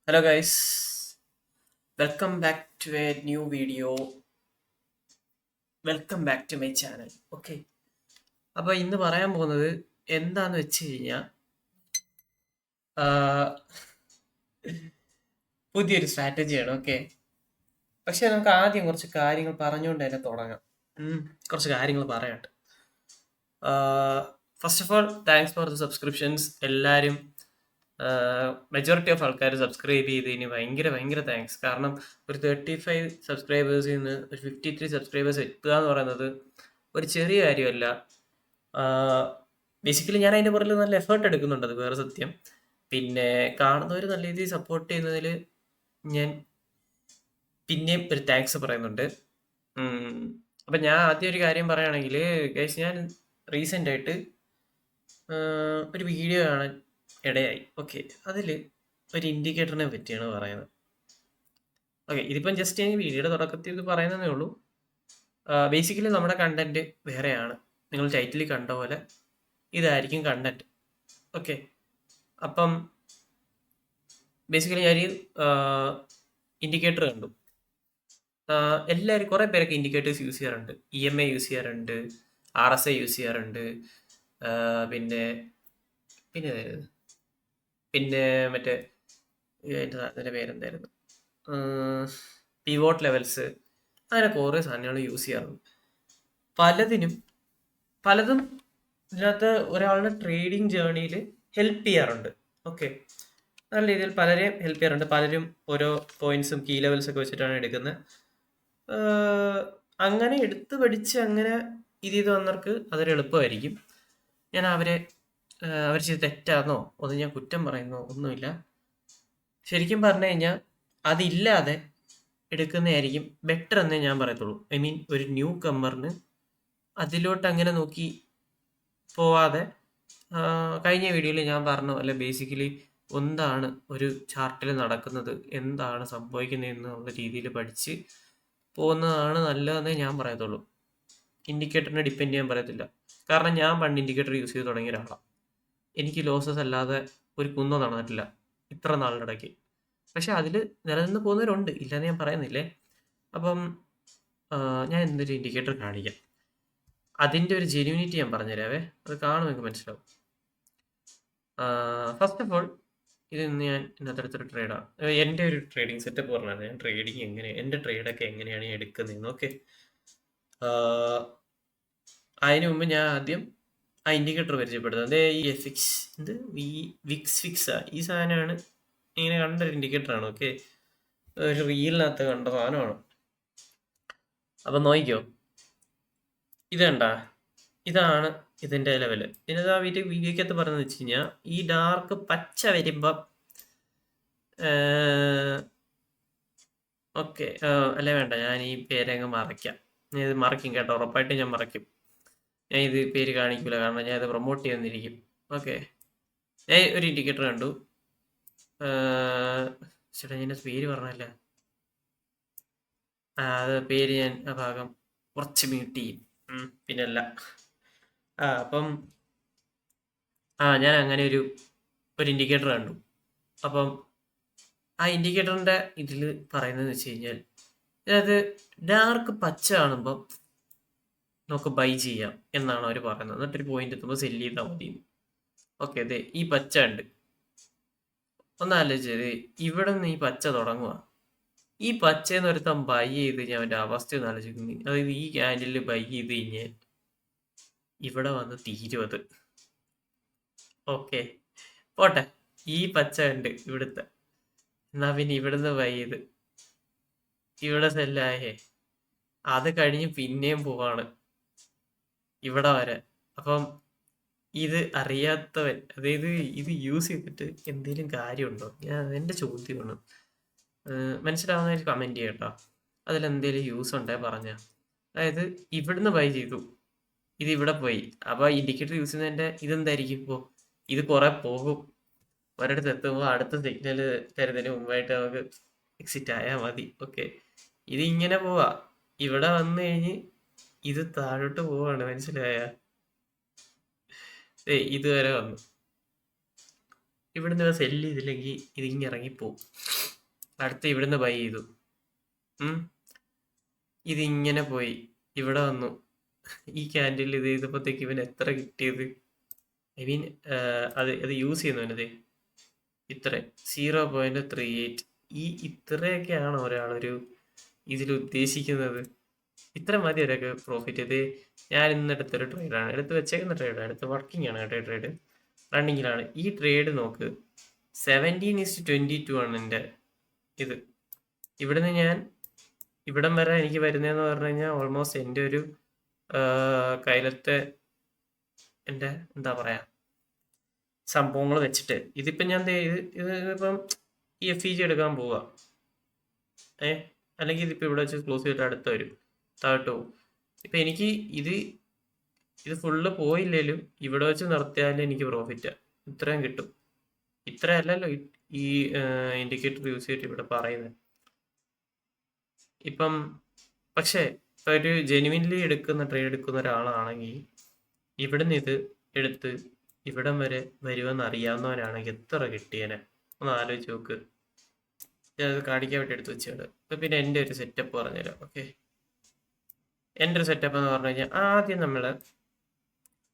Hello guys, welcome back to a new video. Welcome back to my channel. Okay. അപ്പോൾ ഇന്ന് പറയാൻ പോകുന്നത് എന്താന്ന് വെച്ച് കഴിഞ്ഞാൽ പുതിയൊരു സ്ട്രാറ്റജിയാണ്. ഓക്കെ. പക്ഷെ നമുക്ക് ആദ്യം കുറച്ച് കാര്യങ്ങൾ പറഞ്ഞുകൊണ്ട് തന്നെ തുടങ്ങാം. കുറച്ച് കാര്യങ്ങൾ പറയട്ടെ. First of all thanks for the subscriptions. എല്ലാവരും മെജോറിറ്റി ഓഫ് ആൾക്കാർ സബ്സ്ക്രൈബ് ചെയ്തതിന് ഭയങ്കര ഭയങ്കര താങ്ക്സ്. കാരണം ഒരു 35 സബ്സ്ക്രൈബേഴ്സിൽ നിന്ന് ഒരു 53 സബ്സ്ക്രൈബേഴ്സ് എത്തുക എന്ന് പറയുന്നത് ഒരു ചെറിയ കാര്യമല്ല. ബേസിക്കലി ഞാൻ അതിൻ്റെ പുറകിൽ നല്ല എഫേർട്ട് എടുക്കുന്നുണ്ട്, അത് വേറെ സത്യം. പിന്നെ കാണുന്നവർ നല്ല രീതിയിൽ സപ്പോർട്ട് ചെയ്യുന്നതിൽ ഞാൻ പിന്നെയും ഒരു താങ്ക്സ് പറയുന്നുണ്ട്. അപ്പം ഞാൻ ആദ്യം ഒരു കാര്യം പറയുകയാണെങ്കിൽ ഗൈസ്, ഞാൻ റീസെൻ്റ് ആയിട്ട് ഒരു വീഡിയോ കാണാൻ ഇടയായി. ഓക്കെ. അതിൽ ഒരു ഇൻഡിക്കേറ്ററിനെ പറ്റിയാണ് പറയുന്നത്. ഓക്കെ, ഇതിപ്പം ജസ്റ്റ് ഞാൻ വീഡിയോയുടെ തുടക്കത്തിൽ ഇത് പറയുന്നതേ ഉള്ളൂ. ബേസിക്കലി നമ്മുടെ കണ്ടന്റ് വേറെയാണ്. നിങ്ങൾ ടൈറ്റിൽ കണ്ട പോലെ ഇതായിരിക്കും കണ്ടന്റ്. ഓക്കെ. അപ്പം ബേസിക്കലി ഞാൻ ഇൻഡിക്കേറ്റർ കണ്ടു. എല്ലാവരും കുറേ പേരൊക്കെ ഇൻഡിക്കേറ്റേഴ്സ് യൂസ് ചെയ്യാറുണ്ട്. EMA യൂസ് ചെയ്യാറുണ്ട്, RSI യൂസ് ചെയ്യാറുണ്ട്, പിന്നെ പിന്നെ പിന്നെ മറ്റേ അതിൻ്റെ പേരെന്തായിരുന്നു, പിവോട്ട് ലെവൽസ്, അങ്ങനെ കുറേ സാധനങ്ങൾ യൂസ് ചെയ്യാറുണ്ട്. പലതും ഇതിനകത്ത് ഒരാളുടെ ട്രേഡിങ് ജേർണിയിൽ ഹെൽപ്പ് ചെയ്യാറുണ്ട്. ഓക്കെ. നല്ല രീതിയിൽ പലരെയും ഹെൽപ്പ് ചെയ്യാറുണ്ട്. പലരും ഓരോ പോയിന്റ്സും കീ ലെവൽസൊക്കെ വെച്ചിട്ടാണ് എടുക്കുന്നത്. അങ്ങനെ എടുത്ത് പഠിച്ച് അങ്ങനെ ഇത് ചെയ്ത് വന്നവർക്ക് അതൊരു എളുപ്പമായിരിക്കും. ഞാൻ അവർ ചെയ്ത് തെറ്റാന്നോ ഒന്നും ഞാൻ കുറ്റം പറയുന്നോ ഒന്നുമില്ല. ശരിക്കും പറഞ്ഞു കഴിഞ്ഞാൽ അതില്ലാതെ എടുക്കുന്നതായിരിക്കും ബെറ്റർ എന്നേ ഞാൻ പറയത്തുള്ളൂ. ഐ മീൻ, ഒരു ന്യൂ കമ്മറിന് അതിലോട്ട് അങ്ങനെ നോക്കി പോവാതെ, കഴിഞ്ഞ വീഡിയോയിൽ ഞാൻ പറഞ്ഞു അല്ലെ, ബേസിക്കലി എന്താണ് ഒരു ചാർട്ടിൽ നടക്കുന്നത്, എന്താണ് സംഭവിക്കുന്നത് എന്നുള്ള രീതിയിൽ പഠിച്ച് പോകുന്നതാണ് നല്ലതെന്നേ ഞാൻ പറയത്തുള്ളൂ. ഇൻഡിക്കേറ്ററിനെ ഡിപ്പെൻഡ് ചെയ്യാൻ പറയത്തില്ല. കാരണം ഞാൻ പണ്ട് ഇൻഡിക്കേറ്റർ യൂസ് ചെയ്ത് തുടങ്ങിയ ഒരാളാണ്. എനിക്ക് ലോസസ് അല്ലാതെ ഒരു കുന്നോ നടന്നിട്ടില്ല ഇത്ര നാളിൻ്റെ ഇടയ്ക്ക്. പക്ഷെ അതിൽ നിലനിന്ന് പോകുന്നവരുണ്ട്, ഇല്ലെന്ന് ഞാൻ പറയുന്നില്ലേ. അപ്പം ഞാൻ എന്തൊരു ഇൻഡിക്കേറ്റർ കാണിക്കാം. അതിൻ്റെ ഒരു ജെന്യൂനിറ്റി ഞാൻ പറഞ്ഞുതരാവേ, അത് കാണും എനിക്ക് മനസ്സിലാവും. ഫസ്റ്റ് ഓഫ് ഓൾ, ഇത് ഇന്ന് ഞാൻ ഇന്നത്തെ ട്രേഡാണ്. എൻ്റെ ഒരു ട്രേഡിംഗ് സെറ്റപ്പ് പറഞ്ഞത് ഞാൻ ട്രേഡിങ് എൻ്റെ ട്രേഡൊക്കെ എങ്ങനെയാണ് എടുക്കുന്നതെന്ന്. ഓക്കെ. അതിന് മുമ്പ് ഞാൻ ആദ്യം ആ ഇൻഡിക്കേറ്റർ പരിചയപ്പെടുന്നത്. ഈ എഫിക്സ് വിക്സ് ഈ സാധനമാണ്. ഇങ്ങനെ കണ്ടൊരു ഇൻഡിക്കേറ്ററാണ്. ഓക്കെ. ഒരു റീലിനകത്ത് കണ്ട സാധനമാണ്. അപ്പം നോക്കിക്കോ, ഇത് കണ്ട, ഇതാണ് ഇതിൻ്റെ ലെവല്. ഇതിനകത്ത് ആ വീഡിയോക്കകത്ത് പറഞ്ഞതെന്ന് വെച്ച് കഴിഞ്ഞാൽ, ഈ ഡാർക്ക് പച്ച വരുമ്പം ഓക്കെ, അല്ലേ വേണ്ട, ഞാൻ ഈ പേരങ്ങ് മറയ്ക്കാം. ഞാൻ ഇത് മറയ്ക്കും കേട്ടോ, ഉറപ്പായിട്ടും ഞാൻ മറയ്ക്കും. ഞാൻ ഇത് പേര് കാണിക്കില്ല, കാരണം ഞാൻ ഇത് പ്രൊമോട്ട് ചെയ്യുന്നിരിക്കും. ഓക്കെ. ഞാൻ ഒരു ഇൻഡിക്കേറ്റർ കണ്ടു. ചേട്ടാ, ഞാൻ പേര് പറഞ്ഞല്ല, അത് പേര് ഞാൻ ആ ഭാഗം കുറച്ച് മ്യൂട്ട് ചെയ്യും. പിന്നല്ല. അപ്പം ഞാൻ അങ്ങനെ ഒരു ഇൻഡിക്കേറ്റർ കണ്ടു. അപ്പം ആ ഇൻഡിക്കേറ്ററിൻ്റെ ഇതിൽ പറയുന്നതെന്ന് വെച്ച് കഴിഞ്ഞാൽ, അതായത് ഡാർക്ക് പച്ച കാണുമ്പം നമുക്ക് ബൈ ചെയ്യാം എന്നാണ് അവർ പറയുന്നത്. എന്നിട്ടൊരു പോയിന്റ് എത്തുമ്പോൾ സെല്ല് ചെയ്താൽ മതി. ഓക്കെ. അതെ, ഈ പച്ച ഉണ്ട്, ഒന്നാലോചിച്ചത് ഇവിടെ നിന്ന് ഈ പച്ച തുടങ്ങുക. ഈ പച്ചയെന്ന് ഒരുത്തം ബൈ ചെയ്ത് കഴിഞ്ഞാൽ അവൻ്റെ അവസ്ഥ ഒന്ന് ആലോചിക്കുന്നു. അതായത് ഈ ക്യാൻഡിലിൽ ബൈ ചെയ്ത് കഴിഞ്ഞാൽ ഇവിടെ വന്ന് തീരുവത്. ഓക്കെ, പോട്ടെ. ഈ പച്ച ഉണ്ട് ഇവിടുത്തെ, എന്നാ പിന്നെ ഇവിടുന്ന് ബൈ ചെയ്ത് ഇവിടെ സെല്ലായേ, അത് കഴിഞ്ഞ് പിന്നെയും പോവാണ് ഇവിടെ വരെ. അപ്പം ഇത് അറിയാത്തവൻ, അതായത് ഇത് യൂസ് ചെയ്തിട്ട് എന്തെങ്കിലും കാര്യമുണ്ടോ? എൻ്റെ ചോദ്യമാണ്. മനസ്സിലാവുന്നവർ കമൻറ്റ് ചെയ്യട്ടോ, അതിലെന്തെങ്കിലും യൂസ് ഉണ്ടേ പറഞ്ഞ. അതായത് ഇവിടുന്ന് ബൈ ചെയ്തു, ഇത് ഇവിടെ പോയി. അപ്പോൾ ഇൻഡിക്കേറ്റർ യൂസ് ചെയ്യുന്നതിൻ്റെ ഇതെന്തായിരിക്കും? ഇപ്പോൾ ഇത് കുറേ പോകും, ഒരിടത്ത് എത്തുമ്പോൾ അടുത്ത സിഗ്നൽ തരുന്നതിന് മുമ്പായിട്ട് നമുക്ക് എക്സിറ്റ് ആയാൽ മതി. ഓക്കെ. ഇത് ഇങ്ങനെ പോവാ, ഇവിടെ വന്നു കഴിഞ്ഞ് ഇത് താഴോട്ട് പോവാണ്. മനസ്സിലായ? ഇതുവരെ വന്നു, ഇവിടുന്ന് സെല്ല് ചെയ്തില്ലെങ്കിൽ ഇതിങ്ങ് ഇറങ്ങിപ്പോവും. അടുത്ത് ഇവിടുന്ന് ബൈ ചെയ്തു. ഇതിങ്ങനെ പോയി ഇവിടെ വന്നു. ഈ ക്യാൻഡിൽ ഇത് ചെയ്തപ്പോഴത്തേക്ക് ഇവൻ എത്ര കിട്ടിയത്? ഐ മീൻ അത് യൂസ് ചെയ്യുന്നവനത് ഇത്ര 0.38. ഇത്രയൊക്കെയാണ് ഒരാളൊരു ഇതിൽ ഉദ്ദേശിക്കുന്നത്. ഇത്ര മതി ഒരൊക്കെ പ്രോഫിറ്റ്. ഇത് ഞാൻ ഇന്ന് എടുത്തൊരു ട്രേഡാണ്, എടുത്ത് വെച്ചേക്കുന്ന ട്രേഡാണ്, എടുത്ത് വർക്കിംഗ് ആണ് കേട്ടോ. ട്രേഡ് റണ്ണിങ്ങിലാണ്. ഈ ട്രേഡ് നോക്ക്, 17:22 ആണ് എൻ്റെ ഇത്. ഇവിടുന്ന് ഞാൻ ഇവിടം വരെ എനിക്ക് വരുന്നതെന്ന് പറഞ്ഞു കഴിഞ്ഞാൽ ഓൾമോസ്റ്റ് എൻ്റെ ഒരു കയ്യിലത്തെ എൻ്റെ എന്താ പറയാ സംഭവങ്ങൾ വെച്ചിട്ട് ഇതിപ്പം ഞാൻ ഇതിപ്പം ഈ FEG എടുക്കാൻ പോവാ. അല്ലെങ്കിൽ ഇതിപ്പോൾ ഇവിടെ വെച്ച് ക്ലോസ് ചെയ്തിട്ട് അടുത്ത് വരും, താഴോട്ട് പോകും. ഇപ്പം എനിക്ക് ഇത് ഫുള്ള് പോയില്ലേലും ഇവിടെ വെച്ച് നിർത്തിയാലും എനിക്ക് പ്രോഫിറ്റാ. ഇത്രയും കിട്ടും. ഇത്രയല്ലല്ലോ ഈ ഇൻഡിക്കേറ്റർ യൂസ് ചെയ്തിട്ട് ഇവിടെ പറയുന്നത്. ഇപ്പം പക്ഷേ ഇപ്പം ഒരു ജെനുവിൻലി ട്രേഡ് എടുക്കുന്ന ഒരാളാണെങ്കിൽ ഇവിടുന്ന് ഇത് എടുത്ത് ഇവിടം വരെ വരുമെന്ന് അറിയാവുന്നവനാണെങ്കിൽ എത്ര കിട്ടിയേനെ ഒന്ന് ആലോചിച്ച് നോക്ക്. ഞാനത് കാണിക്കാൻ വേണ്ടി എടുത്ത് വെച്ചാണ്. ഇപ്പം പിന്നെ എൻ്റെ ഒരു സെറ്റപ്പ് പറഞ്ഞുതരാം. ഓക്കെ, എൻ്റെ ഒരു സെറ്റപ്പ് എന്ന് പറഞ്ഞു കഴിഞ്ഞാൽ ആദ്യം നമ്മൾ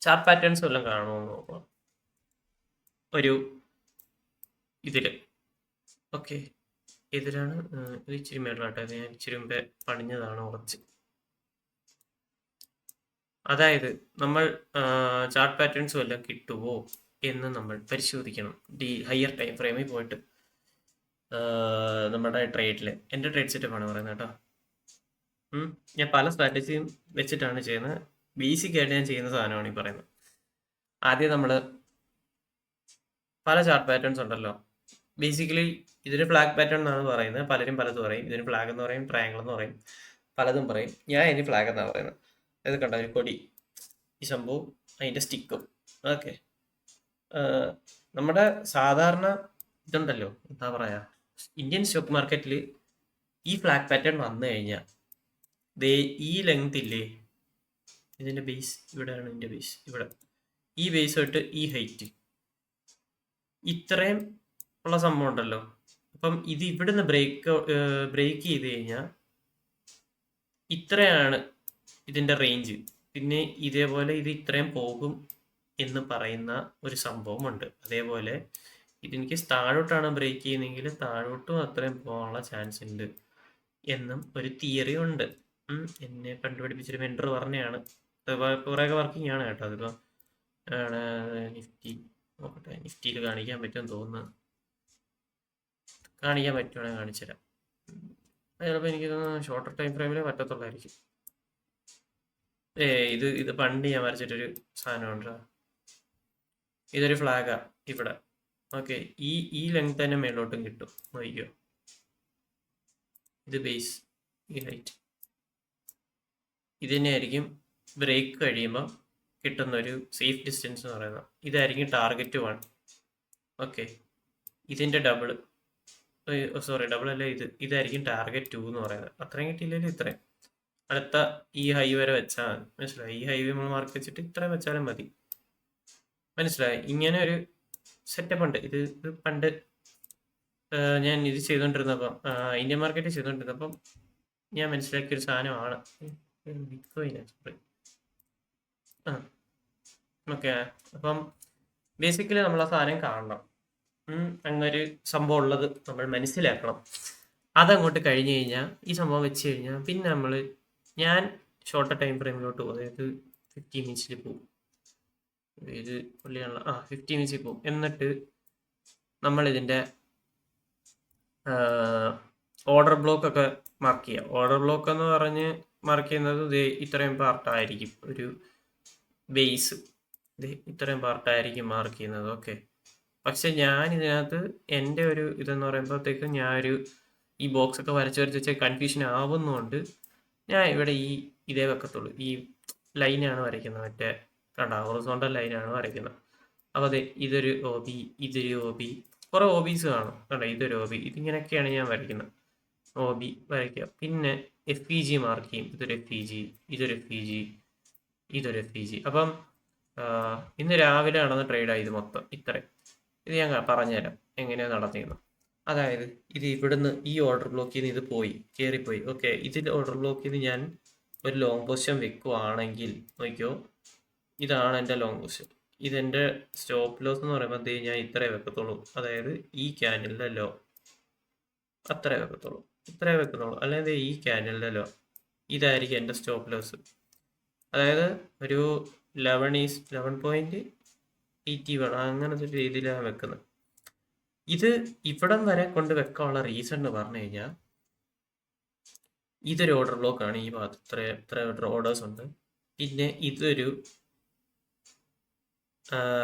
ചാർട്ട് പാറ്റേൺസ് വല്ലതും കാണുമെന്ന് നോക്കുക ഒരു ഇതിൽ. ഓക്കെ, ഇതിലാണ് ഇത് ഇച്ചിരി മേളിലാട്ടോ. ഞാൻ ഇച്ചിരി മുമ്പേ പണിഞ്ഞതാണ് ഉറച്ച്. അതായത് നമ്മൾ ചാർട്ട് പാറ്റേൺസ് വല്ലതും കിട്ടുമോ എന്ന് നമ്മൾ പരിശോധിക്കണം. ഹയർ ടൈം ഫ്രെയിമിൽ പോയിട്ട് നമ്മുടെ ട്രേഡിൽ എൻ്റെ ട്രേഡ് സെറ്റപ്പാണ് പറയുന്നത് കേട്ടോ. ഞാൻ പല സ്ട്രാറ്റജിയും വെച്ചിട്ടാണ് ചെയ്യുന്നത്. ബേസിക് ആയിട്ട് ഞാൻ ചെയ്യുന്ന സാധനമാണ് ഈ പറയുന്നത്. ആദ്യം നമ്മൾ പല ചാർട്ട് പാറ്റേൺസ് ഉണ്ടല്ലോ. ബേസിക്കലി ഇതൊരു ഫ്ലാഗ് പാറ്റേൺ എന്നാണ് പറയുന്നത്. പലരും പലതും പറയും. ഇതിന് ഫ്ലാഗ് എന്ന് പറയും, ട്രയാങ്കിൾ എന്ന് പറയും, പലതും പറയും. ഞാൻ ഇതിന് ഫ്ലാഗ് എന്നാണ് പറയുന്നത്. ഇത് കണ്ട ഒരു കൊടി, ഈ സംഭവം, അതിൻ്റെ സ്റ്റിക്കും. ഓക്കെ, നമ്മുടെ സാധാരണ ഇതുണ്ടല്ലോ, എന്താ പറയുക, ഇന്ത്യൻ സ്റ്റോക്ക് മാർക്കറ്റിൽ ഈ ഫ്ലാഗ് പാറ്റേൺ വന്നു കഴിഞ്ഞാൽ ഈ ലെങ്ത് ഇല്ലേ, ഇതിൻ്റെ ബേസ് ഇവിടെയാണ്. ഇതിൻ്റെ ബേസ് ഇവിടെ, ഈ ബേസ് തൊട്ട് ഈ ഹൈറ്റ് ഇത്രയും ഉള്ള സംഭവം ഉണ്ടല്ലോ. അപ്പം ഇത് ഇവിടുന്ന് ബ്രേക്ക് ചെയ്ത് കഴിഞ്ഞാൽ ഇത്രയാണ് ഇതിൻ്റെ റേഞ്ച്. പിന്നെ ഇതേപോലെ ഇത് ഇത്രയും പോകും എന്ന് പറയുന്ന ഒരു സംഭവമുണ്ട്. അതേപോലെ ഇതെനിക്ക് താഴോട്ടാണ് ബ്രേക്ക് ചെയ്യുന്നതെങ്കിൽ താഴോട്ടും അത്രയും പോകാനുള്ള ചാൻസ് ഉണ്ട് എന്നും ഒരു തിയറി ഉണ്ട്. എന്നെ കണ്ടുപിടിപ്പിച്ചൊരു വെണ്ടർ പറഞ്ഞാണ്. കുറേയൊക്കെ വർക്കിംഗ് ആണ് കേട്ടോ. അതിപ്പോൾ നിഫ്റ്റി നോക്കട്ടെ, നിഫ്റ്റിയിൽ കാണിക്കാൻ പറ്റുമെന്ന് തോന്നുന്നു. കാണിക്കാൻ പറ്റുവാണെങ്കിൽ കാണിച്ചു തരാം. ചിലപ്പോൾ എനിക്ക് ഷോർട്ടർ ടൈം ഫ്രെയിമിലേ പറ്റത്തുള്ളായിരിക്കും. ഇത് പണ്ട് ഞാൻ വരച്ചിട്ടൊരു സാധനമുണ്ട്. ഇതൊരു ഫ്ലാഗാ ഇവിടെ. ഓക്കെ, ഈ ലെങ്ത് തന്നെ മേലോട്ടും കിട്ടും. നോക്കിയോ, ഇത് ബേസ്, ഈ ഹൈറ്റ്. ഇത് തന്നെയായിരിക്കും ബ്രേക്ക് കഴിയുമ്പോൾ കിട്ടുന്ന ഒരു സേഫ് ഡിസ്റ്റൻസ് എന്ന് പറയുന്നത്. ഇതായിരിക്കും ടാർഗറ്റ് 1. ഓക്കെ, ഇതിൻ്റെ ഡബിൾ അല്ല, ഇതായിരിക്കും ടാർഗറ്റ് 2 എന്ന് പറയുന്നത്. അത്രയും കിട്ടിയില്ലെങ്കിൽ ഇത്രയും അടുത്ത ഈ ഹൈ വരെ വെച്ചാൽ മതി. മനസ്സിലായി? ഈ ഹൈവേ നമ്മൾ മാർക്ക് വെച്ചിട്ട് ഇത്രയും വെച്ചാലും മതി. മനസ്സിലായി? ഇങ്ങനെ ഒരു സെറ്റപ്പ് ഉണ്ട്. ഇത് പണ്ട് ഞാൻ ഇത് ചെയ്തുകൊണ്ടിരുന്നപ്പം, ഇന്ത്യൻ മാർക്കറ്റ് ചെയ്തുകൊണ്ടിരുന്നപ്പം ഞാൻ മനസ്സിലാക്കിയൊരു സാധനമാണ്. ഓക്കെ, അപ്പം ബേസിക്കലി നമ്മൾ ആ സാധനം കാണണം. അങ്ങനൊരു സംഭവം ഉള്ളത് നമ്മൾ മനസ്സിലാക്കണം. അതങ്ങോട്ട് കഴിഞ്ഞ് കഴിഞ്ഞാൽ, ഈ സംഭവം വെച്ച് കഴിഞ്ഞാൽ പിന്നെ ഞാൻ ഷോർട്ടർ ടൈം ഫ്രെയിമിലോട്ട് പോകും. അതായത് 15 മിനിറ്റ്സിൽ പോകും. ഇത് പുള്ളിയാണല്ലോ, 15 മിനിറ്റ്സിൽ പോകും. എന്നിട്ട് നമ്മളിതിൻ്റെ ഓർഡർ ബ്ലോക്ക് ഒക്കെ മാർക്ക് ചെയ്യുക. ഓർഡർ ബ്ലോക്ക് എന്ന് പറഞ്ഞ് മാർക്ക് ചെയ്യുന്നത് ഇത്രയും പാർട്ടായിരിക്കും. ഒരു ബേസ് ഇത്രയും പാർട്ടായിരിക്കും മാർക്ക് ചെയ്യുന്നത്. ഓക്കെ, പക്ഷെ ഞാൻ ഇതിനകത്ത് എൻ്റെ ഒരു ഇതെന്ന് പറയുമ്പോഴത്തേക്കും ഈ ബോക്സ് ഒക്കെ വരച്ച് വെച്ചാൽ കൺഫ്യൂഷൻ ആവുന്നതുകൊണ്ട് ഞാൻ ഇവിടെ ഇതേ വെക്കത്തുള്ളൂ. ഈ ലൈനാണ് വരയ്ക്കുന്നത്, മറ്റേ കണ്ട ഹൊറിസോണ്ടൽ ലൈനാണ് വരയ്ക്കുന്നത്. അപ്പോൾ അതെ, ഇതൊരു OB, ഇതൊരു OB, കുറേ OBs കാണും. കണ്ട, ഇതൊരു OB, ഇതിങ്ങനെയൊക്കെയാണ് ഞാൻ വരയ്ക്കുന്നത്. OB വരയ്ക്കുക. പിന്നെ FEG മാർക്ക് ചെയ്യും. ഇതൊരു FEG, ഇതൊരു FEG, ഇതൊരു FEG. അപ്പം ഇന്ന് രാവിലെ നടന്ന ട്രേഡായി ഇത് മൊത്തം ഇത്രയും. ഇത് ഞാൻ പറഞ്ഞുതരാം എങ്ങനെയാണ് നടത്തിയെന്ന്. അതായത് ഇത് ഇവിടുന്ന് ഈ ഓർഡർ ബ്ലോക്കിൽ നിന്ന് ഇത് പോയി കയറിപ്പോയി. ഓക്കെ, ഇതിൽ ഓർഡർ ബ്ലോക്കിൽ നിന്ന് ഞാൻ ഒരു ലോങ് പൊസിഷൻ വെക്കുവാണെങ്കിൽ നോക്കിയോ, ഇതാണ് എൻ്റെ ലോങ് പൊസിഷൻ. ഇതെൻ്റെ സ്റ്റോപ്പ് ലോസ് എന്ന് പറയുമ്പോൾ ഞാൻ ഇത്രേ വെക്കത്തുള്ളൂ. അതായത് ഈ ക്യാൻഡലിൻ്റെ ലോ അത്രേ വെക്കത്തുള്ളൂ, ഇത്രേ വെക്കുന്നുള്ളൂ. അല്ലെങ്കിൽ ഈ ക്യാൻഡലിൻ്റെ ലോ ഇതായിരിക്കും എൻ്റെ സ്റ്റോപ്പ് ലോസ്. അതായത് ഒരു 11.81 അങ്ങനത്തെ ഒരു രീതിയിലാണ് വെക്കുന്നത്. ഇത് ഇവിടം വരെ കൊണ്ട് വെക്കാനുള്ള റീസൺ എന്ന് പറഞ്ഞു കഴിഞ്ഞാൽ ഇതൊരു ഓർഡർ ബ്ലോക്ക് ആണ്. ഈ ഭാഗത്ത് ഇത്ര ഓർഡേഴ്സ് ഉണ്ട്. പിന്നെ ഇതൊരു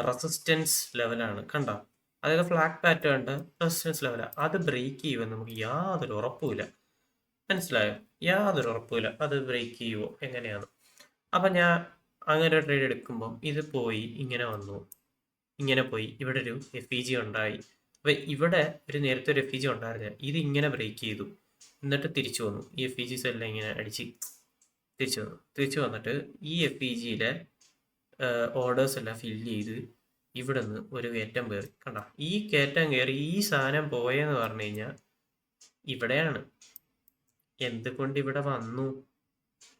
റെസിസ്റ്റൻസ് ലെവലാണ്, കണ്ട. അതായത് ഫ്ലാഗ് പാറ്റേണിൻ്റെ റെസിസ്റ്റൻസ് ലെവലാണ്. അത് ബ്രേക്ക് ചെയ്യുമെന്ന് നമുക്ക് യാതൊരു ഉറപ്പുമില്ല. മനസ്സിലായോ? യാതൊരു ഉറപ്പുമില്ല അത് ബ്രേക്ക് ചെയ്യുമോ എങ്ങനെയാണ്. അപ്പം ഞാൻ അങ്ങനെ ഒരു ട്രേഡ് എടുക്കുമ്പം ഇത് പോയി ഇങ്ങനെ വന്നു, ഇങ്ങനെ പോയി, ഇവിടെ ഒരു FEG ഉണ്ടായി. അപ്പം ഇവിടെ ഒരു നേരത്തെ ഒരു FEG ഉണ്ടായിരുന്നില്ല, ഇത് ഇങ്ങനെ ബ്രേക്ക് ചെയ്തു, എന്നിട്ട് തിരിച്ചു വന്നു. ഈ FEGs എല്ലാം ഇങ്ങനെ അടിച്ച് തിരിച്ചു വന്നിട്ട് ഈ FEGയിലെ ഓർഡേഴ്സ് എല്ലാം ഫില്ല് ചെയ്ത് ഇവിടെ നിന്ന് ഒരു കയറ്റം കയറി, കണ്ട. ഈ കയറ്റം കയറി ഈ സാധനം പോയെന്ന് പറഞ്ഞു കഴിഞ്ഞാൽ ഇവിടെയാണ്. എന്തുകൊണ്ട് ഇവിടെ വന്നു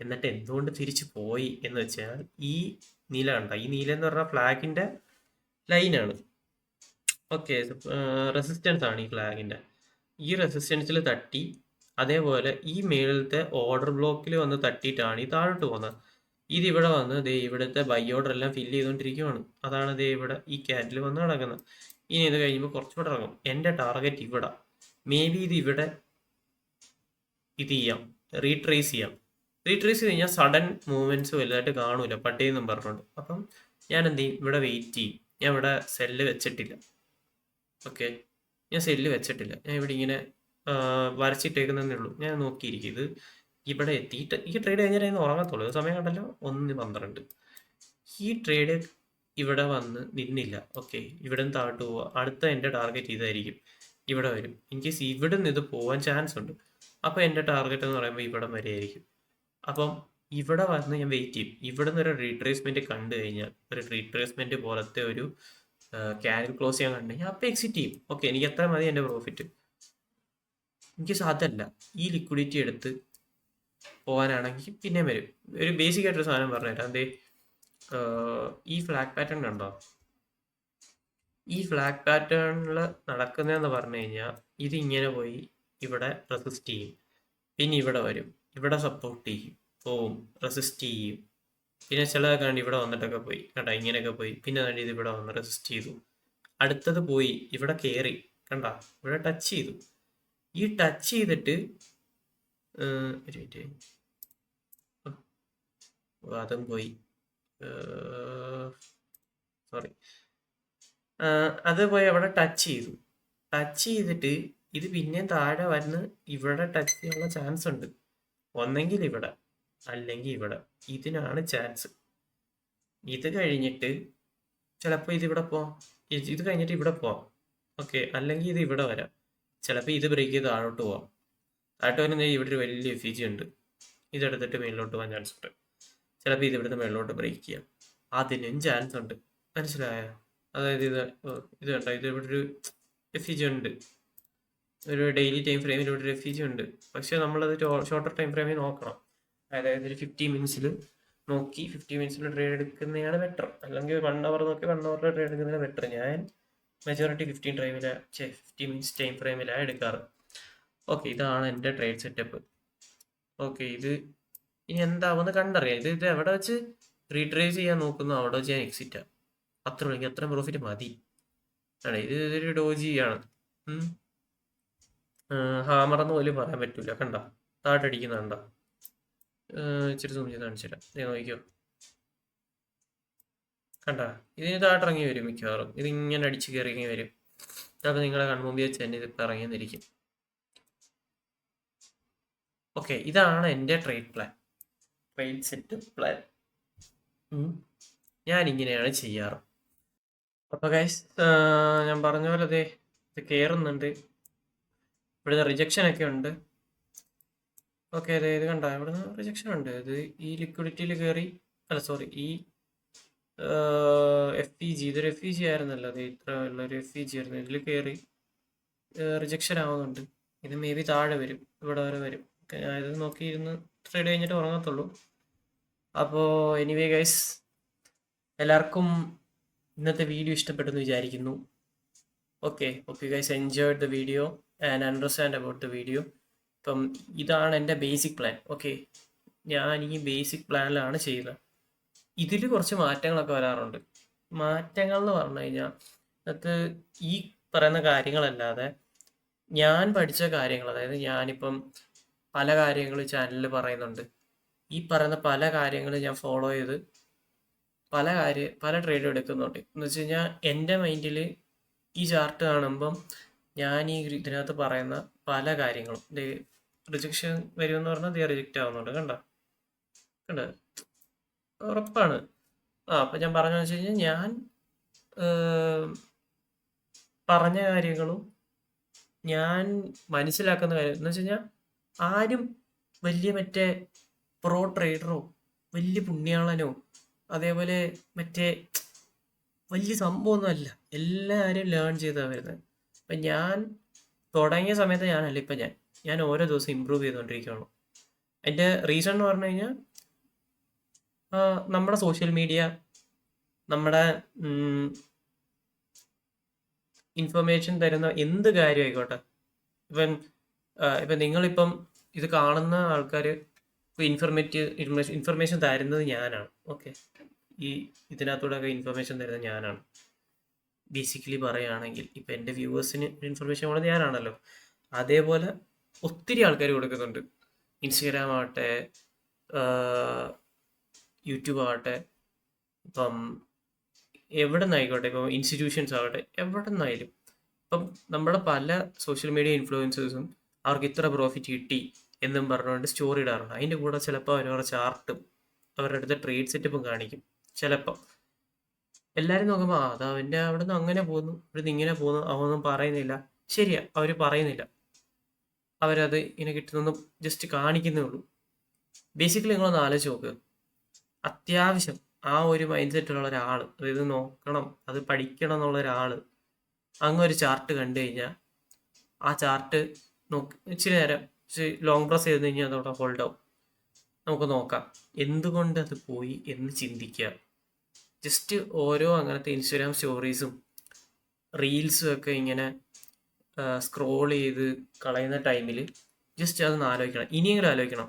എന്നിട്ട് എന്തുകൊണ്ട് തിരിച്ചു പോയി എന്ന് വെച്ചാൽ ഈ നീല കണ്ട, ഈ നീല എന്ന് പറഞ്ഞാൽ ഫ്ലാഗിൻ്റെ ലൈനാണ്. ഓക്കെ, റെസിസ്റ്റൻസ് ആണ് ഈ ഫ്ലാഗിൻ്റെ. ഈ റെസിസ്റ്റൻസിൽ തട്ടി, അതേപോലെ ഈ മേളിലത്തെ ഓർഡർ ബ്ലോക്കിൽ വന്ന് തട്ടിയിട്ടാണ് ഈ താഴോട്ട് പോകുന്നത്. ഇതിവിടെ വന്ന് ഇവിടുത്തെ ബൈ ഓർഡർ എല്ലാം ഫില്ല് ചെയ്തുകൊണ്ടിരിക്കുകയാണ്. അതാണ് ഇവിടെ ഈ ക്യാൻഡിൽ വന്ന് നടക്കുന്നത്. ഇനി ഇത് കഴിയുമ്പോൾ കുറച്ചുകൂടെ ഇറങ്ങും. എൻ്റെ ടാർഗറ്റ് ഇവിടെ, മേ ബി ഇത് ഇവിടെ ഇത് ചെയ്യാം, റീട്രേസ് ചെയ്ത് കഴിഞ്ഞാൽ സഡൻ മൂവ്മെൻറ്റ്സ് വലുതായിട്ട് കാണൂല പട്ടേന്നും പറഞ്ഞുകൊണ്ട്. അപ്പം ഞാൻ എന്ത് ചെയ്യും, ഇവിടെ വെയിറ്റ് ചെയ്യും. ഞാൻ ഇവിടെ സെല്ല് വെച്ചിട്ടില്ല. ഓക്കെ, ഞാൻ സെല്ല് വെച്ചിട്ടില്ല, ഞാൻ ഇവിടെ ഇങ്ങനെ വരച്ചിട്ടേക്കുന്നതേ ഉള്ളൂ. ഞാൻ നോക്കിയിരിക്കും. ഇത് ഇവിടെ എത്തിയിട്ട് ഈ ട്രേഡ് കഴിഞ്ഞാൽ അതിന് ഉറങ്ങത്തുള്ളൂ. സമയം കണ്ടല്ലോ 1:12. ഈ ട്രേഡ് ഇവിടെ വന്ന് നിന്നില്ല. ഓക്കെ, ഇവിടെ നിന്ന് താഴോട്ട് പോവുക. അടുത്ത എൻ്റെ ടാർഗറ്റ് ഇതായിരിക്കും, ഇവിടെ വരും. ഇൻ കേസ് ഇവിടെ നിന്ന് ഇത് പോകാൻ ചാൻസ് ഉണ്ട്. അപ്പോൾ എൻ്റെ ടാർഗറ്റ് എന്ന് പറയുമ്പോൾ ഇവിടം വരെ ആയിരിക്കും. അപ്പം ഇവിടെ വന്ന് ഞാൻ വെയിറ്റ് ചെയ്യും. ഇവിടെ നിന്ന് ഒരു റീട്രേസ്മെൻറ്റ് കണ്ടു കഴിഞ്ഞാൽ, ഒരു റീട്രേസ്മെൻറ്റ് പോലത്തെ ഒരു ക്യാൻഡിൽ ക്ലോസ് ചെയ്യാൻ കണ്ടു കഴിഞ്ഞാൽ അപ്പോൾ എക്സിറ്റ് ചെയ്യും. ഓക്കെ, എനിക്ക് എത്ര മതി എൻ്റെ പ്രോഫിറ്റ്. എനിക്ക് അതല്ല, ഈ ലിക്വിഡിറ്റി എടുത്ത് പോകാനാണെങ്കിൽ പിന്നെ വരും. ഒരു ബേസിക് ആയിട്ടൊരു സാധനം പറഞ്ഞുതരാം. എന്തേ, ഈ ഫ്ലാഗ് പാറ്റേൺ കണ്ടോ? ഈ ഫ്ലാഗ് പാറ്റേണിൽ നടക്കുന്നതെന്ന് പറഞ്ഞു കഴിഞ്ഞാൽ ഇത് ഇങ്ങനെ പോയി ഇവിടെ റെസിസ്റ്റ് ചെയ്യും, പിന്നെ ഇവിടെ വരും, ഇവിടെ സപ്പോർട്ട് ചെയ്യും, പോവും, റെസിസ്റ്റ് ചെയ്യും, പിന്നെ ചിലതൊക്കെ കണ്ട് ഇവിടെ വന്നിട്ടൊക്കെ പോയി, കണ്ട, ഇങ്ങനെയൊക്കെ പോയി, പിന്നെ കണ്ട് ഇത് ഇവിടെ വന്ന് റെസിസ്റ്റ് ചെയ്തു, അടുത്തത് പോയി ഇവിടെ കയറി, കണ്ട, ഇവിടെ ടച്ച് ചെയ്തു. ഈ ടച്ച് ചെയ്തിട്ട് ഒരു മിനിറ്റ്, അതും പോയി, സോറി, അത് പോയി അവിടെ ടച്ച് ചെയ്തിട്ട് ഇത് പിന്നെയും താഴെ വന്ന് ഇവിടെ ടച്ച് ചെയ്യാനുള്ള ചാൻസ് ഉണ്ട്. ഒന്നെങ്കിൽ ഇവിടെ, അല്ലെങ്കിൽ ഇവിടെ, ഇതിനാണ് ചാൻസ്. ഇത് കഴിഞ്ഞിട്ട് ചിലപ്പോൾ ഇതിവിടെ പോവാം, ഇത് കഴിഞ്ഞിട്ട് ഇവിടെ പോവാം. ഓക്കെ, അല്ലെങ്കിൽ ഇത് ഇവിടെ വരാം. ചിലപ്പോൾ ഇത് ബ്രേക്ക് ചെയ്ത് താഴോട്ട് പോവാം. താഴോട്ട് വരുന്നത് ഇവിടെ ഒരു വലിയ FEG ഉണ്ട്, ഇതെടുത്തിട്ട് മേളിലോട്ട് പോകാൻ ചാൻസ് ഉണ്ട്. ചിലപ്പോൾ ഇത് ഇവിടുന്ന് മേളിലോട്ട് ബ്രേക്ക് ചെയ്യാം, അതിനും ചാൻസ് ഉണ്ട്. മനസ്സിലായോ? അതായത് ഇത് കണ്ടോ, ഇത് ഇവിടെ ഒരു FEG ഉണ്ട്, ഒരു ഡെയിലി ടൈം ഫ്രെയിമിൽ ഇവിടെ ഒരു FEG ഉണ്ട്. പക്ഷെ നമ്മളത് ഷോർട്ടർ ടൈം ഫ്രെയിമിൽ നോക്കണം. അതായത് ഒരു 50 മിനിറ്റ്സിൽ നോക്കി 50 മിനിറ്റ്സിൽ ട്രേഡ് എടുക്കുന്നതാണ് ബെറ്റർ. അല്ലെങ്കിൽ 1 അവർ നോക്കി 1 അവറിൽ ട്രേഡ് എടുക്കുന്നതാണ് ബെറ്റർ. ഞാൻ മെജോറിറ്റി 50 മിനിറ്റ്സ് ടൈം ഫ്രെയിമിലാണ് എടുക്കാറ്. ഓക്കെ, ഇതാണ് എൻ്റെ ട്രേഡ് സെറ്റപ്പ്. ഓക്കെ, ഇത് ഇനി എന്താവുമെന്ന് കണ്ടറിയാം. ഇത് എവിടെ വെച്ച് റീട്രേസ് ചെയ്യാൻ നോക്കുന്നു അവിടെ വെച്ച് ഞാൻ എക്സിറ്റാണ്. എനിക്ക് അത്ര പ്രോഫിറ്റ് മതി. ആണ് ഇതൊരു ഡോജിയാണ്. ഹാമറെന്ന് പോലും പറയാൻ പറ്റൂല. കണ്ട, താഴട്ടടിക്കുന്ന കണ്ട, ഇച്ചിരി സൂം ചെയ്ത് കാണിച്ചു തരാം. നോക്കിക്കോ, കണ്ട, ഇതിന് താഴട്ടിറങ്ങി വരും മിക്കവാറും. ഇതിങ്ങനെ അടിച്ച് കയറി വരും. ചിലപ്പോൾ നിങ്ങളെ കൺമുമ്പിൽ വെച്ച് തന്നെ ഇതിപ്പോൾ ഇറങ്ങിയെന്നിരിക്കും. ഓക്കെ, ഇതാണ് എൻ്റെ ട്രേഡ് സെറ്റ് പ്ലാൻ. ഞാനിങ്ങനെയാണ് ചെയ്യാറ്. അപ്പോൾ ഗൈസ്, ഞാൻ പറഞ്ഞ പോലെ അതെ ഇത് കയറുന്നുണ്ട്. ഇവിടുന്ന് റിജക്ഷൻ ഒക്കെ ഉണ്ട്. ഓക്കെ, അതെ ഇത് കണ്ട, ഇവിടുന്ന് റിജക്ഷൻ ഉണ്ട്. ഇത് ഈ ലിക്വിഡിറ്റിയിൽ കയറി, അല്ല സോറി, ഈ FEG ഇതൊരു FEG ആയിരുന്നല്ലോ, അത് ഇത്ര ഉള്ളൊരു FEG ആയിരുന്നു. ഇതിൽ കയറി റിജക്ഷൻ ആവുന്നുണ്ട്. ഇത് മേ ബി താഴെ വരും, ഇവിടെ വരെ വരും. ഇത് നോക്കിയിരുന്ന് ട്രേഡ് കഴിഞ്ഞിട്ട് ഉറങ്ങത്തുള്ളൂ. അപ്പോൾ എനിവേ ഗൈസ്, എല്ലാവർക്കും ഇന്നത്തെ വീഡിയോ ഇഷ്ടപ്പെട്ടെന്ന് വിചാരിക്കുന്നു. Okay guys, enjoyed the video and understand about the video. ഇപ്പം ഇതാണ് എൻ്റെ ബേസിക് പ്ലാൻ. ഓക്കെ, ഞാൻ ഈ ബേസിക് പ്ലാനിലാണ് ചെയ്യുന്നത്. ഇതിൽ കുറച്ച് മാറ്റങ്ങളൊക്കെ വരാറുണ്ട്. മാറ്റങ്ങൾ എന്ന് പറഞ്ഞു കഴിഞ്ഞാൽ അത് ഈ പറയുന്ന കാര്യങ്ങളല്ലാതെ ഞാൻ പഠിച്ച കാര്യങ്ങൾ, അതായത് ഞാനിപ്പം പല കാര്യങ്ങൾ ചാനലിൽ പറയുന്നുണ്ട്. ഈ പറയുന്ന പല കാര്യങ്ങൾ ഞാൻ ഫോളോ ചെയ്ത് പല ട്രേഡും എടുക്കുന്നുണ്ട്. എന്ന് വെച്ച് കഴിഞ്ഞാൽ എൻ്റെ മൈൻഡിൽ ഈ ചാർട്ട് കാണുമ്പം ഞാൻ ഈ ഇതിനകത്ത് പറയുന്ന പല കാര്യങ്ങളും റിജക്ഷൻ വരുമെന്ന് പറഞ്ഞാൽ റിജക്റ്റ് ആവുന്നുണ്ട്. കണ്ട ഉറപ്പാണ്. അപ്പം ഞാൻ പറഞ്ഞതെന്ന് വെച്ച് കഴിഞ്ഞാൽ ഞാൻ പറഞ്ഞ കാര്യങ്ങളും ഞാൻ മനസ്സിലാക്കുന്ന കാര്യം എന്ന് വെച്ച് കഴിഞ്ഞാൽ ആരും വലിയ മറ്റേ പ്രോ ട്രേഡറോ വലിയ പുണ്യാളനോ അതേപോലെ മറ്റേ വലിയ സംഭവമൊന്നും അല്ല. എല്ലാവരും ലേൺ ചെയ്താണ് വരുന്നത്. അപ്പം ഞാൻ തുടങ്ങിയ സമയത്ത് ഞാനല്ല, ഇപ്പം ഞാൻ ഓരോ ദിവസം ഇമ്പ്രൂവ് ചെയ്തുകൊണ്ടിരിക്കുകയാണ്. അതിൻ്റെ റീസൺ എന്ന് പറഞ്ഞു കഴിഞ്ഞാൽ നമ്മുടെ സോഷ്യൽ മീഡിയ, നമ്മുടെ ഇൻഫർമേഷൻ തരുന്ന എന്ത് കാര്യം ആയിക്കോട്ടെ, ഇപ്പം നിങ്ങളിപ്പം ഇത് കാണുന്ന ആൾക്കാർ ഇൻഫർമേഷൻ തരുന്നത് ഞാനാണ്. ഓക്കെ, ഇതിനകത്തൂടെയൊക്കെ ഇൻഫർമേഷൻ തരുന്നത് ഞാനാണ്. ബേസിക്കലി പറയുകയാണെങ്കിൽ ഇപ്പം എൻ്റെ വ്യൂവേഴ്സിന് ഇൻഫർമേഷൻ കൊടുക്കുന്നത് ഞാനാണല്ലോ. അതേപോലെ ഒത്തിരി ആൾക്കാർ കൊടുക്കുന്നുണ്ട്. ഇൻസ്റ്റഗ്രാം ആവട്ടെ, യൂട്യൂബ് ആവട്ടെ, ഇപ്പം എവിടെ നിന്നായിക്കോട്ടെ, ഇപ്പോൾ ഇൻസ്റ്റിറ്റ്യൂഷൻസ് ആവട്ടെ, എവിടെ നിന്നായാലും ഇപ്പം നമ്മുടെ പല സോഷ്യൽ മീഡിയ ഇൻഫ്ലുവൻസേഴ്സും അവർക്ക് ഇത്ര പ്രോഫിറ്റ് കിട്ടി എന്നും പറഞ്ഞുകൊണ്ട് സ്റ്റോറി ഇടാറുണ്ട്. അതിൻ്റെ കൂടെ ചിലപ്പോൾ അവരവരുടെ ചാർട്ടും അവരുടെ അടുത്ത ട്രേഡ് സെറ്റപ്പും കാണിക്കും. ചിലപ്പം എല്ലാവരും നോക്കുമ്പോൾ അത് അവൻ്റെ അവിടെ നിന്ന് അങ്ങനെ പോകുന്നു, ഇവിടുന്ന് ഇങ്ങനെ പോകുന്നു, അവനൊന്നും പറയുന്നില്ല. ശരിയാ, അവർ പറയുന്നില്ല, അവരത് ഇങ്ങനെ കിട്ടുന്നൊന്നും ജസ്റ്റ് കാണിക്കുന്നേ ഉള്ളൂ. ബേസിക്കലി നിങ്ങളൊന്ന് ആലോചിച്ച് നോക്കുക. അത്യാവശ്യം ആ ഒരു മൈൻഡ് സെറ്റുള്ള ഒരാൾ, അതായത് നോക്കണം, അത് പഠിക്കണം എന്നുള്ള ഒരാൾ അങ്ങ് ഒരു ചാർട്ട് കണ്ടു കഴിഞ്ഞാൽ ആ ചാർട്ട് നോക്കി ഇച്ചിരി നേരം ലോങ് പ്രസ് ചെയ്ത് കഴിഞ്ഞാൽ അതവിടെ ഹോൾഡ് ആവും. നമുക്ക് നോക്കാം എന്തുകൊണ്ട് അത് പോയി എന്ന് ചിന്തിക്കുക. ജസ്റ്റ് ഓരോ അങ്ങനത്തെ ഇൻസ്റ്റാഗ്രാം സ്റ്റോറീസും റീൽസും ഒക്കെ ഇങ്ങനെ സ്ക്രോൾ ചെയ്ത് കളയുന്ന ടൈമിൽ ജസ്റ്റ് അതൊന്ന് ആലോചിക്കണം. ഇനിയെങ്കിലും ആലോചിക്കണം.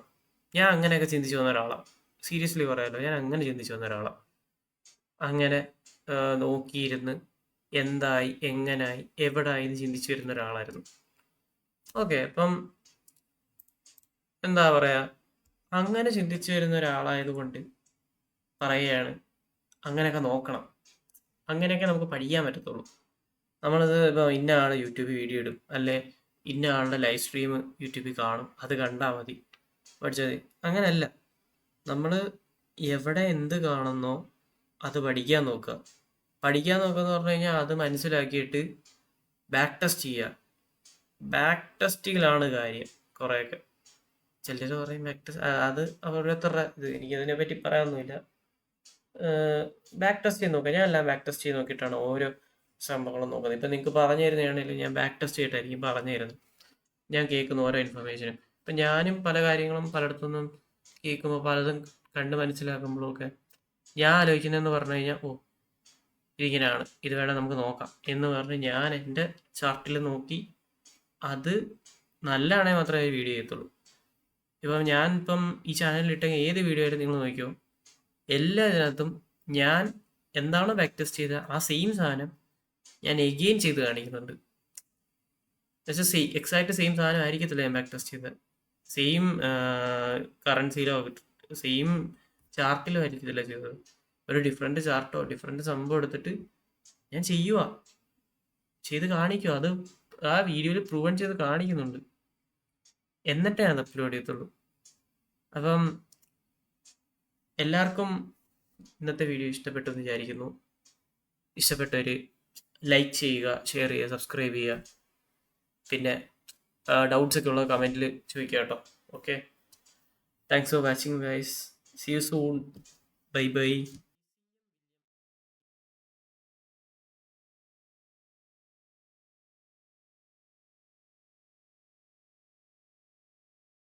ഞാൻ അങ്ങനെയൊക്കെ ചിന്തിച്ചു വന്ന ഒരാളാണ്. സീരിയസ്ലി പറയാമല്ലോ, ഞാൻ അങ്ങനെ ചിന്തിച്ചു വന്ന ഒരാളാണ്. അങ്ങനെ നോക്കിയിരുന്ന് എന്തായി, എങ്ങനായി, എവിടായി എന്ന് ചിന്തിച്ചു വരുന്ന ഒരാളായിരുന്നു. ഓക്കെ, അപ്പം എന്താ പറയുക, അങ്ങനെ ചിന്തിച്ചു വരുന്ന ഒരാളായതുകൊണ്ട് പറയുകയാണ്, അങ്ങനെയൊക്കെ നോക്കണം. അങ്ങനെയൊക്കെ നമുക്ക് പഠിക്കാൻ പറ്റത്തുള്ളൂ. നമ്മളത് ഇപ്പോൾ ഇന്ന ആൾ യൂട്യൂബിൽ വീഡിയോ ഇടും, അല്ലെ ഇന്ന ആളുടെ ലൈവ് സ്ട്രീം യൂട്യൂബിൽ കാണും, അത് കണ്ടാൽ മതി പഠിച്ചത്. അങ്ങനെയല്ല. നമ്മൾ എവിടെ എന്ത് കാണുന്നോ അത് പഠിക്കാൻ നോക്കുക. എന്ന് പറഞ്ഞു കഴിഞ്ഞാൽ അത് മനസ്സിലാക്കിയിട്ട് ബാക്ക് ടെസ്റ്റ് ചെയ്യുക. ബാക്ക് ടെസ്റ്റിങ്ങിലാണ് കാര്യം. കുറേയൊക്കെ ചിലർ പറയും ബാക്ക് ടെസ്റ്റ്, അത് ഓരോരുത്തരുടെ ഇത്, എനിക്കതിനെ പറ്റി പറയാനൊന്നുമില്ല. ബാക്ക് ടെസ്റ്റ് ചെയ്ത് നോക്കുക. ഞാൻ എല്ലാം ബാക്ക് ടെസ്റ്റ് ചെയ്ത് നോക്കിയിട്ടാണ് ഓരോ സംഭവങ്ങളും നോക്കുന്നത്. ഇപ്പം നിങ്ങൾക്ക് പറഞ്ഞു തരുന്നതാണെങ്കിലും ഞാൻ ബാക്ക് ടെസ്റ്റ് ചെയ്തിട്ടായിരിക്കും പറഞ്ഞു തരുന്നത്. ഞാൻ കേൾക്കുന്ന ഓരോ ഇൻഫർമേഷനും. ഇപ്പം ഞാനും പല കാര്യങ്ങളും പലയിടത്തുനിന്നും കേൾക്കുമ്പോൾ പലതും കണ്ട് മനസ്സിലാക്കുമ്പോഴൊക്കെ ഞാൻ ആലോചിക്കുന്നതെന്ന് പറഞ്ഞു കഴിഞ്ഞാൽ, ഓ ഇതിങ്ങനെയാണ്, ഇത് വേണം നമുക്ക് നോക്കാം എന്ന് പറഞ്ഞ് ഞാൻ എൻ്റെ ചാർട്ടിൽ നോക്കി അത് നല്ലതാണെങ്കിൽ മാത്രമേ വീഡിയോ ചെയ്യത്തുള്ളൂ. ഇപ്പം ഞാനിപ്പം ഈ ചാനലിൽ ഇട്ട ഏത് വീഡിയോ ആയിട്ട് നിങ്ങൾ നോക്കിയോ, എല്ലാ ഇതിനകത്തും ഞാൻ എന്താണോ ബാക്ക് ടെസ്റ്റ് ചെയ്ത ആ സെയിം സാധനം ഞാൻ എഗെയിൻ ചെയ്ത് കാണിക്കുന്നുണ്ട്. പക്ഷേ എക്സാക്ട് സെയിം സാധനം ആയിരിക്കത്തില്ല ഞാൻ ബാക്ക് ടെസ്റ്റ് ചെയ്തത്. സെയിം കറൻസിയിലോ സെയിം ചാർട്ടിലോ ആയിരിക്കത്തില്ല ചെയ്തത്. ഒരു ഡിഫറെൻറ്റ് ചാർട്ടോ ഡിഫറെൻറ്റ് സംഭവം എടുത്തിട്ട് ഞാൻ ചെയ്ത് കാണിക്കുക. അത് ആ വീഡിയോയിൽ പ്രൂവൺ ചെയ്ത് കാണിക്കുന്നുണ്ട്. എന്നിട്ടേ അത് അപ്ലോഡ് ചെയ്യത്തുള്ളൂ. അപ്പം എല്ലാവർക്കും ഇന്നത്തെ വീഡിയോ ഇഷ്ടപ്പെട്ടു എന്ന് വിചാരിക്കുന്നു. ഇഷ്ടപ്പെട്ടവർ ലൈക്ക് ചെയ്യുക, ഷെയർ ചെയ്യുക, സബ്സ്ക്രൈബ് ചെയ്യുക. പിന്നെ ഡൗട്ട്സ് ഒക്കെ ഉള്ള കമൻറ്റിൽ ചോദിക്കുക കേട്ടോ. Okay, thanks for watching guys. See you soon. Bye by.